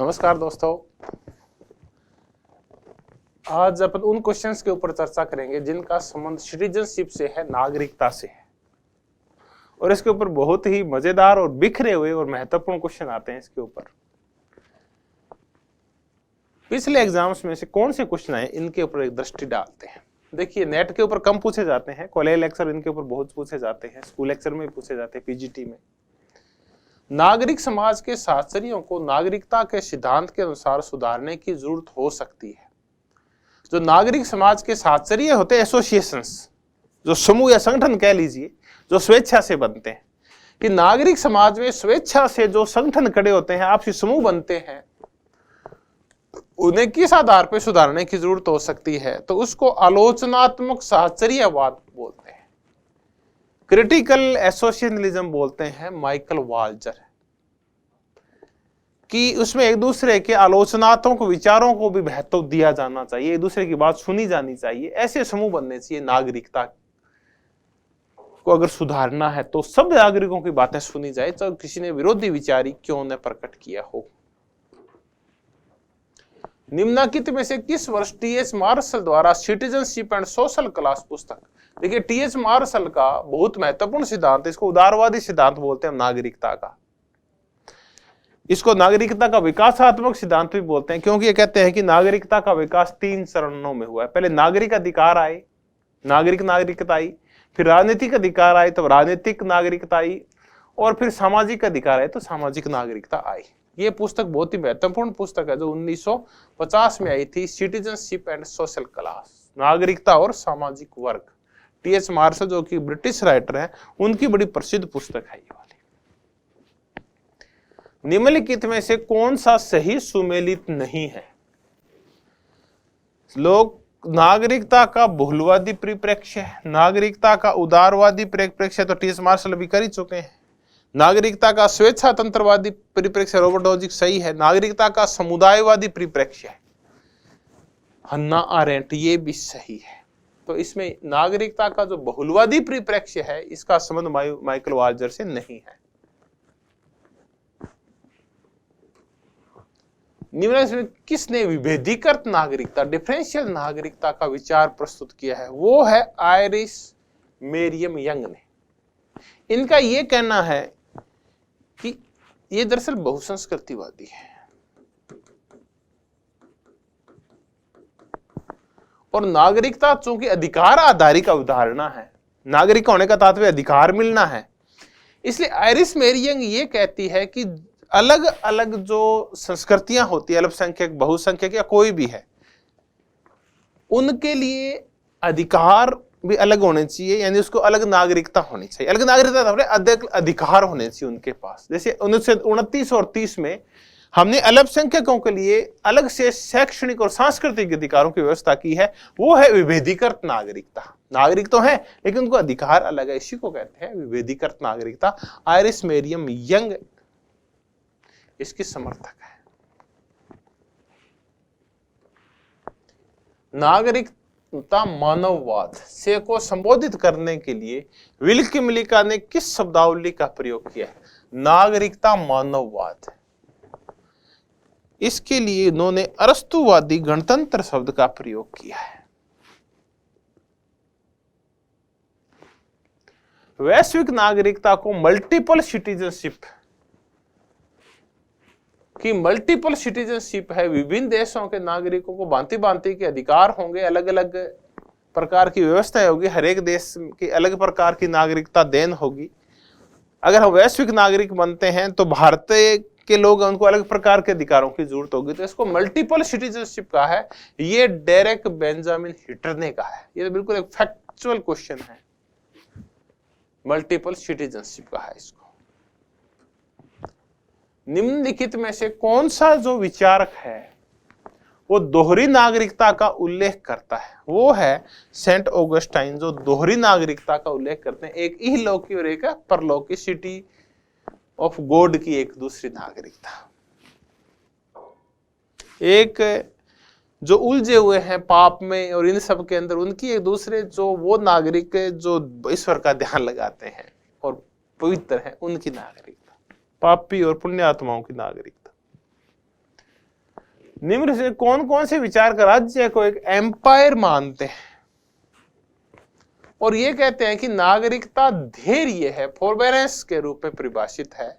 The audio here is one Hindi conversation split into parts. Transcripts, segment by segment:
नमस्कार दोस्तों, आज अपन उन क्वेश्चंस के ऊपर चर्चा करेंगे जिनका संबंध सिटीजनशिप से है, नागरिकता से है। और इसके ऊपर बहुत ही मजेदार और बिखरे हुए और महत्वपूर्ण क्वेश्चन आते हैं इसके ऊपर। पिछले एग्जाम्स में से कौन से क्वेश्चन आए इनके ऊपर एक दृष्टि डालते हैं। देखिए, नेट के ऊपर कम पूछे जाते हैं, कॉलेज लेक्चर इनके ऊपर बहुत पूछे जाते हैं, स्कूल लेक्चर में भी पूछे जाते हैं, पीजीटी में। नागरिक समाज के साक्षरियों को नागरिकता के सिद्धांत के अनुसार सुधारने की जरूरत हो सकती है। जो नागरिक समाज के साक्षरीय होते हैं, एसोसिएशंस, जो समूह या संगठन कह लीजिए, जो स्वेच्छा से बनते हैं, कि नागरिक समाज में स्वेच्छा से जो संगठन खड़े होते हैं, आपसी समूह बनते हैं, उन्हें किस आधार पर सुधारने की जरूरत हो सकती है, तो उसको आलोचनात्मक साक्षरीयवाद बोलते हैं, क्रिटिकल एसोसिएशनलिज्म बोलते हैं माइकल वाल्जर। कि उसमें एक दूसरे के आलोचनात्मक विचारों को भी महत्व दिया जाना चाहिए, एक दूसरे की बात सुनी जानी चाहिए, ऐसे समूह बनने चाहिए। नागरिकता को अगर सुधारना है तो सब नागरिकों की बातें सुनी जाए, चाहे किसी ने विरोधी विचारी क्यों न प्रकट किया हो। निम्नलिखित में से किस वर्ष टी.एच. मार्शल द्वारा सिटीजनशिप एंड सोशल क्लास पुस्तक, देखिए टी.एच. मार्शल का बहुत महत्वपूर्ण सिद्धांत, इसको उदारवादी सिद्धांत बोलते हैं नागरिकता का। इसको नागरिकता का विकासात्मक सिद्धांत भी बोलते हैं, क्योंकि ये कहते हैं कि नागरिकता का विकास 3 चरणों में हुआ है। पहले नागरिक अधिकार आए, नागरिकता आई, फिर राजनीतिक अधिकार आए तो राजनीतिक नागरिकता आई, और फिर सामाजिक अधिकार आए तो सामाजिक नागरिकता आई। ये पुस्तक बहुत ही महत्वपूर्ण पुस्तक है जो 1950 में आई थी, सिटीजनशिप एंड सोशल क्लास, नागरिकता और सामाजिक वर्ग। टी.एच. मार्शल जो कि ब्रिटिश राइटर हैं, उनकी बड़ी प्रसिद्ध पुस्तक है ये वाली। निम्नलिखित में से कौन सा सही सुमेलित नहीं है? लोग नागरिकता का बहुलवादी परिप्रेक्ष्य है, नागरिकता का उदारवादी परिप्रेक्ष्य तो टी.एच. मार्शल अभी कर ही चुके हैं, नागरिकता का स्वेच्छा तंत्रवादी परिप्रेक्ष्य रॉबर्ट नोजिक सही है, नागरिकता का समुदायवादी परिप्रेक्ष्य है हन्ना आरेंट, ये भी सही है। तो इसमें नागरिकता का जो बहुलवादी परिप्रेक्ष्य है, इसका संबंध माइकल वाल्जर से नहीं है। निम्नलिखित में किसने विभेदीकृत नागरिकता, डिफरेंशियल नागरिकता का विचार प्रस्तुत किया है? वो है आयरिस मेरियम यंग ने। इनका ये कहना है कि ये दरअसल बहुसंस्कृतिवादी है, और नागरिकता चूंकि अधिकार आधारित अवधारणा है, नागरिक होने का तात्पर्य अधिकार मिलना है, इसलिए आयरिस मेरियम ये कहती है कि अलग अलग जो संस्कृतियां होती है, अल्पसंख्यक, बहुसंख्यक या कोई भी है, उनके लिए अधिकार भी अलग होने चाहिए, यानी उसको अलग नागरिकता होनी चाहिए। अलग नागरिकता अधिक अधिकार होने चाहिए उनके पास। जैसे 1929 और 30 में हमने अल्पसंख्यकों के लिए अलग से शैक्षणिक और सांस्कृतिक अधिकारों की व्यवस्था की है, वो है विभेदीकृत नागरिकता। नागरिक तो है लेकिन उनको अधिकार अलग है, इसी को कहते हैं विभेदीकृत नागरिकता। आयरिस मेरियम यंग इसकी समर्थक है। नागरिकता मानववाद से को संबोधित करने के लिए विल्किमिलिका ने किस शब्दावली का प्रयोग किया है? नागरिकता मानववाद। इसके लिए इन्होंने अरस्तुवादी गणतंत्र शब्द का प्रयोग किया है। वैश्विक नागरिकता को मल्टीपल सिटीजनशिप की मल्टीपल सिटीजनशिप है, विभिन्न देशों के नागरिकों को भांति भांति के अधिकार होंगे, अलग अलग प्रकार की व्यवस्था होगी, हर एक देश की अलग प्रकार की नागरिकता देन होगी। अगर हम वैश्विक नागरिक बनते हैं तो भारत के लोग, उनको अलग प्रकार के अधिकारों की जरूरत होगी, तो इसको मल्टीपल सिटीजनशिप का है। ये डेरेक बेंजामिन हिटर ने कहा है, ये बिल्कुल एक फैक्चुअल क्वेश्चन है, मल्टीपल सिटीजनशिप का है इसको। निम्नलिखित में से कौन सा जो विचारक है वो दोहरी नागरिकता का उल्लेख करता है? वो है सेंट ऑगस्टाइन, जो दोहरी नागरिकता का उल्लेख करते हैं, एक इहलौकी और एक परलौकी, सिटी ऑफ गॉड की एक दूसरी नागरिकता। एक जो उलझे हुए हैं पाप में और इन सब के अंदर, उनकी एक दूसरे जो वो नागरिक जो ईश्वर का ध्यान लगाते हैं और पवित्र है, उनकी नागरिकता। पापी और पुण्य आत्माओं की नागरिकता। निम्न से कौन कौन से विचार का राज्य को एक एम्पायर मानते हैं और ये कहते हैं कि नागरिकता धैर्य है, फोरबेरेंस के रूप में परिभाषित है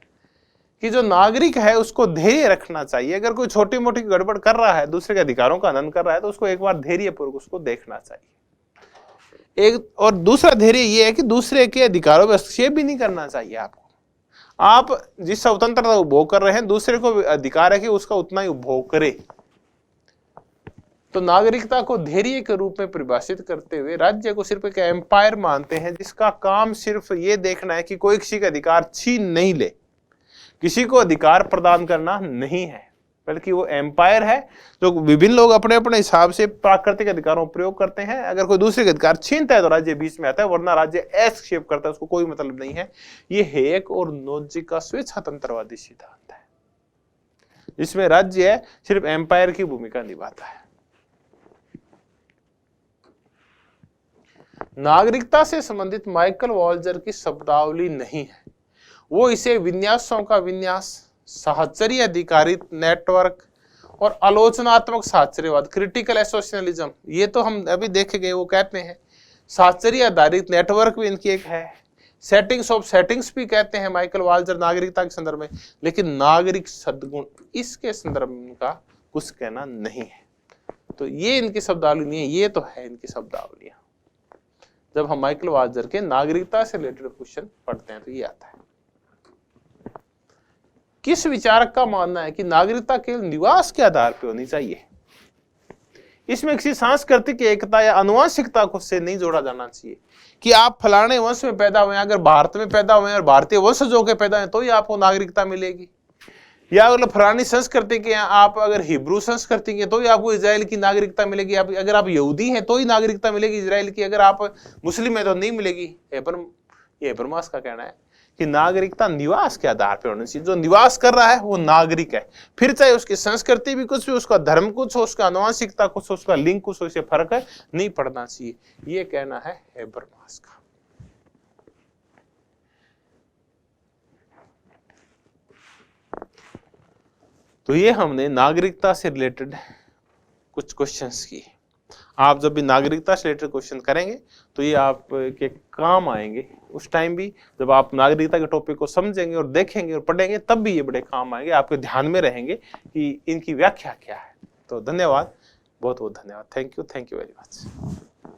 कि जो नागरिक है उसको धैर्य रखना चाहिए। अगर कोई छोटी मोटी गड़बड़ कर रहा है, दूसरे के अधिकारों का हनन कर रहा है, तो उसको एक बार धैर्यपूर्वक उसको देखना चाहिए। एक और दूसरा धैर्य ये है कि दूसरे के अधिकारों में हस्तक्षेप भी नहीं करना चाहिए आपको। आप जिस स्वतंत्रता उपभोग कर रहे हैं, दूसरे को अधिकार है कि उसका उतना ही उपभोग करे। तो नागरिकता को धैर्य के रूप में परिभाषित करते हुए राज्य को सिर्फ एक एम्पायर मानते हैं जिसका काम सिर्फ ये देखना है कि कोई किसी का अधिकार छीन नहीं ले, किसी को अधिकार प्रदान करना नहीं है, बल्कि वो एम्पायर है जो विभिन्न लोग अपने अपने हिसाब से प्राकृतिक अधिकारों का प्रयोग करते हैं। अगर कोई दूसरे का अधिकार छीनता है तो राज्य बीच में आता है, वरना राज्य हस्तक्षेप करता है, उसको कोई मतलब नहीं है। ये हेक और नोजिक का स्वेच्छातंत्रवादी सिद्धांत है, जिसमें राज्य सिर्फ एम्पायर की भूमिका निभाता है। नागरिकता से संबंधित माइकल वॉल्जर की शब्दावली नहीं है, वो इसे विन्यासों का विन्यास, साहचर्य अधिकारित नेटवर्क और आलोचनात्मक साहचर्यवाद, क्रिटिकल एसोसिएशनलिज्म, ये तो हम अभी देखे गए, वो कहते हैं। साहचर्य आधारित नेटवर्क भी इनकी एक है। सेटिंग्स ऑफ सेटिंग्स भी कहते हैं माइकल वॉल्जर नागरिकता के संदर्भ में, लेकिन नागरिक सद्गुण इसके संदर्भ में इनका कुछ कहना नहीं है। तो ये इनकी शब्दावली नहीं है, ये तो है इनकी शब्दावलियां। जब हम माइकल वॉल्जर के नागरिकता से रिलेटेड क्वेश्चन पढ़ते हैं तो ये आता है। किस विचारक का मानना है कि नागरिकता केवल निवास के आधार पर होनी चाहिए? इसमें किसी सांस्कृतिक एकता या आनुवंशिकता को से नहीं जोड़ा जाना चाहिए कि आप फलाने वंश में पैदा हुए, अगर भारत में पैदा हुए और भारतीय वंशजों के पैदा हुए तो ही आपको नागरिकता मिलेगी, या अगर फलानी संस्कृति के आप अगर हिब्रू संस्कृति के तो ही आपको इजराइल की नागरिकता मिलेगी, अगर आप यहूदी हैं तो ही नागरिकता मिलेगी इजराइल की, अगर आप मुस्लिम हैं तो नहीं मिलेगी। हेबरमास का कहना है कि नागरिकता निवास के आधार पर होनी चाहिए। जो निवास कर रहा है वो नागरिक है, फिर चाहे उसकी संस्कृति भी कुछ भी, उसका धर्म कुछ हो, उसका आनुवंशिकता कुछ हो, उसका लिंग कुछ हो, इससे फर्क है नहीं पड़ना चाहिए। ये कहना है हेबरमास का। तो ये हमने नागरिकता से रिलेटेड कुछ क्वेश्चंस किए। आप जब भी नागरिकता से रिलेटेड क्वेश्चन करेंगे तो ये आपके काम आएंगे। उस टाइम भी जब आप नागरिकता के टॉपिक को समझेंगे और देखेंगे और पढ़ेंगे तब भी ये बड़े काम आएंगे, आपके ध्यान में रहेंगे कि इनकी व्याख्या क्या है। तो धन्यवाद, बहुत बहुत धन्यवाद। Thank you very much.